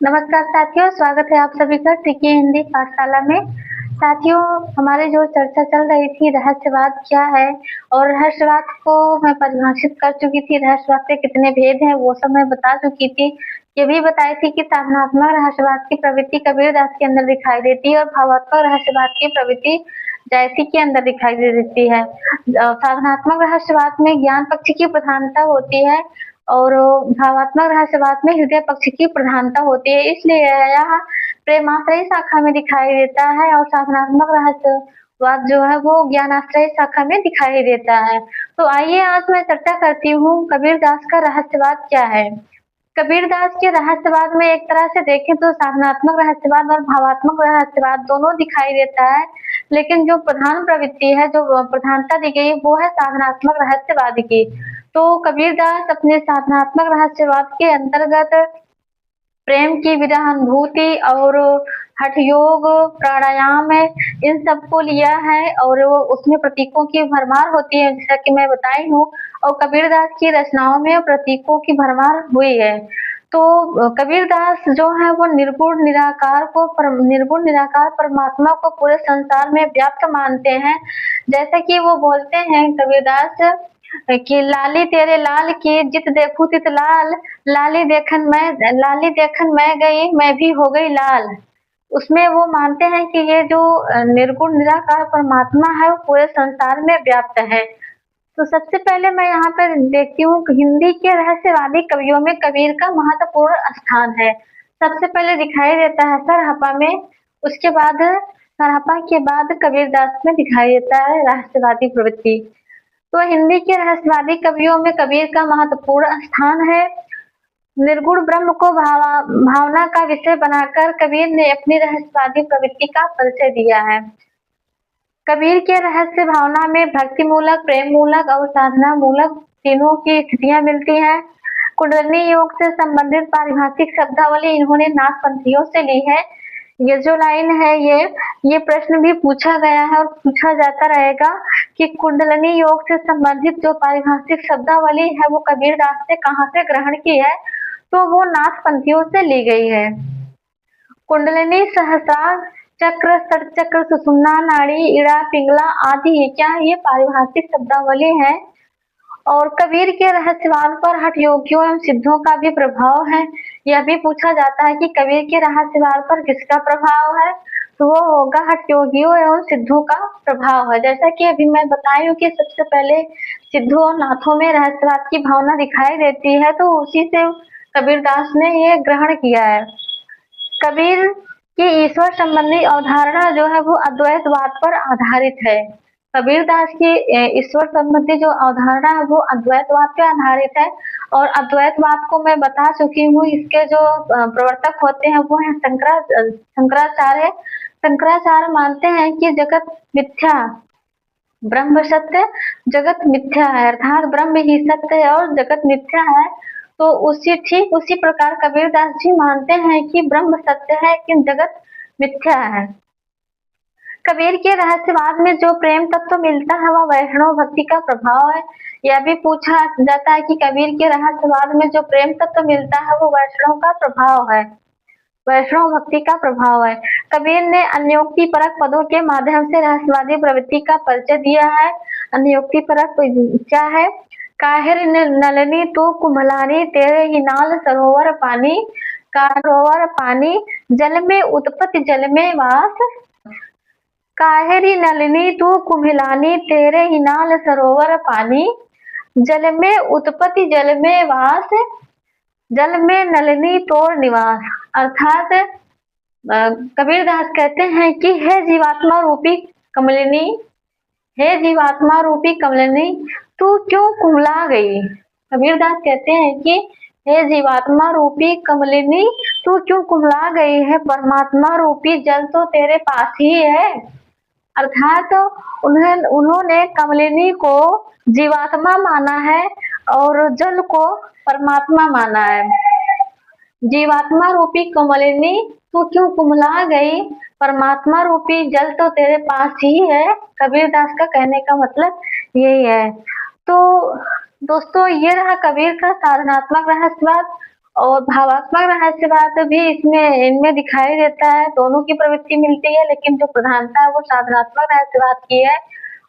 नमस्कार साथियों, स्वागत है आप सभी का ट्रिकी हिंदी पाठशाला में। साथियों, हमारी जो चर्चा चल रही थी रहस्यवाद क्या है और रहस्यवाद को मैं परिभाषित कर चुकी थी। रहस्यवाद के कितने भेद हैं वो सब मैं बता चुकी थी। ये भी बताई थी कि साधनात्मक रहस्यवाद की प्रवृत्ति कबीरदास के अंदर दिखाई देती है और भावात्मक रहस्यवाद की प्रवृत्ति जायसी के अंदर दिखाई दे देती है। साधनात्मक रहस्यवाद में ज्ञान पक्ष की प्रधानता होती है और भावात्मक रहस्यवाद में हृदय पक्ष की प्रधानता होती है, इसलिए यह प्रेमाश्रयी शाखा में दिखाई देता है और साधनात्मक रहस्यवाद जो है वो ज्ञानाश्रयी शाखा में दिखाई देता है। तो आइए आज मैं चर्चा करती हूँ कबीरदास का रहस्यवाद क्या है। कबीरदास के रहस्यवाद में एक तरह से देखें तो साधनात्मक रहस्यवाद और भावात्मक रहस्यवाद दोनों दिखाई देता है, लेकिन जो प्रधान प्रवृत्ति है, जो प्रधानता दी गई वो है साधनात्मक रहस्यवाद की। तो कबीरदास अपने साधनात्मक रहस्यवाद के अंतर्गत प्रेम की विरहानुभूति और हठ योग, प्राणायाम इन सबको लिया है और वो उसमें प्रतीकों की भरमार होती है, जैसा कि मैं बताई हूँ। और कबीरदास की रचनाओं में प्रतीकों की भरमार हुई है। तो कबीरदास जो है वो निर्गुण निराकार परमात्मा को पूरे संसार में व्याप्त मानते हैं। जैसा कि वो बोलते हैं कबीरदास कि लाली तेरे लाल की जित देखूं तित लाल, लाली देखन मैं गई, मैं भी हो गई लाल। उसमें वो मानते हैं कि ये जो निर्गुण निराकार परमात्मा है वो पूरे संसार में व्याप्त है। तो सबसे पहले मैं यहाँ पर देखती हूँ हिंदी के रहस्यवादी कवियों में कबीर का महत्वपूर्ण स्थान है। सबसे पहले दिखाई देता है सरहपा में, उसके बाद सरहपा के बाद कबीरदास में दिखाई देता है रहस्यवादी प्रवृत्ति। तो हिंदी के रहस्यवादी कवियों में कबीर का महत्वपूर्ण स्थान है। निर्गुण ब्रह्म को भावना का विषय बनाकर कबीर ने अपनी रहस्यवादी प्रवृत्ति का परिचय दिया है। कबीर के रहस्य भावना में भक्ति मूलक, प्रेम मूलक और साधना मूलक तीनों की स्थितियां मिलती हैं। कुंडलिनी योग से संबंधित पारिभाषिक शब्दावली इन्होंने नाथपंथियों से ली है। ये जो लाइन है ये प्रश्न भी पूछा गया है और पूछा जाता रहेगा कि कुंडलिनी योग से संबंधित जो पारिभाषिक शब्दावली है वो कबीरदास ने कहाँ से ग्रहण की है, तो वो नाथपंथियों से ली गई है। कुंडलिनी, सहस्रार चक्र, षटचक्र, सुषुम्ना नाड़ी, इड़ा, पिंगला आदि क्या ये पारिभाषिक शब्दावली है। और कबीर के रहस्यवाद पर हठ योगियों एवं सिद्धों का भी प्रभाव है। यह भी पूछा जाता है कि कबीर के रहस्यवाद पर किसका प्रभाव है, तो वो होगा हठ योगियों एवं सिद्धों का प्रभाव है। जैसा कि अभी मैं बताई हूँ कि सबसे पहले सिद्धों और नाथों में रहस्यवाद की भावना दिखाई देती है, तो उसी से कबीरदास ने ये ग्रहण किया है। कबीर की ईश्वर संबंधी अवधारणा जो है वो अद्वैतवाद पर आधारित है। कबीरदास की ईश्वर संबंधी जो अवधारणा है वो अद्वैतवाद पे आधारित है और अद्वैतवाद को मैं बता चुकी हूँ। इसके जो प्रवर्तक होते हैं वो है शंकराचार्य। शंकराचार्य मानते हैं कि जगत मिथ्या, ब्रह्म सत्य, जगत मिथ्या है, अर्थात ब्रह्म ही सत्य है और जगत मिथ्या है। तो ठीक उसी प्रकार कबीरदास जी मानते हैं कि ब्रह्म सत्य है कि जगत मिथ्या है। कबीर के रहस्यवाद में जो प्रेम तत्व मिलता है वह वैष्णव भक्ति का प्रभाव है। यह भी पूछा जाता है कि कबीर के रहस्यवाद में जो प्रेम तत्व मिलता है वो वैष्णव का प्रभाव है, वैष्णव भक्ति का प्रभाव है। कबीर ने अन्योक्ति परक पदों के माध्यम से रहस्यवादी प्रवृत्ति का परिचय दिया है। अन्योक्ति परक क्या है? काहिर नलनी तू कुम्भलानी, तेरे ही नाल सरोवर पानी, सरोवर पानी, जल में उत्पत्ति जल में वास। काहिरी नलिनी तू कुम्भलानी, तेरे ही नाल सरोवर पानी, जल में उत्पत्ति जल में वास, जल में नलिनी तोर निवास। अर्थात कबीरदास कहते हैं कि हे जीवात्मा रूपी कमलिनी, हे जीवात्मा रूपी कमलिनी, तू क्यों कुम्भला गई। कबीरदास कहते हैं कि हे जीवात्मा रूपी कमलिनी, तू क्यों कुम्भला गई है, परमात्मा रूपी जल तो तेरे पास ही है। अर्थात उन्होंने कमलिनी को जीवात्मा माना है और जल को परमात्मा माना है। जीवात्मा रूपी कमलिनी तू क्यों कुम्भला गई, परमात्मा रूपी जल तो तेरे पास ही है। कबीरदास का कहने का मतलब यही है। तो दोस्तों ये रहा कबीर का साधनात्मक रहस्यवाद और भावात्मक रहस्यवाद भी इसमें इनमें दिखाई देता है, दोनों की प्रवृत्ति मिलती है, लेकिन जो प्रधानता है वो साधनात्मक रहस्यवाद की है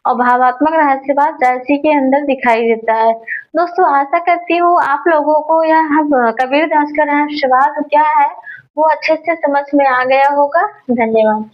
और भावात्मक रहस्यवाद जैसी के अंदर दिखाई देता है। दोस्तों आशा करती हूँ आप लोगों को यह कबीरदास का रहस्यवाद क्या है वो अच्छे से समझ में आ गया होगा। धन्यवाद।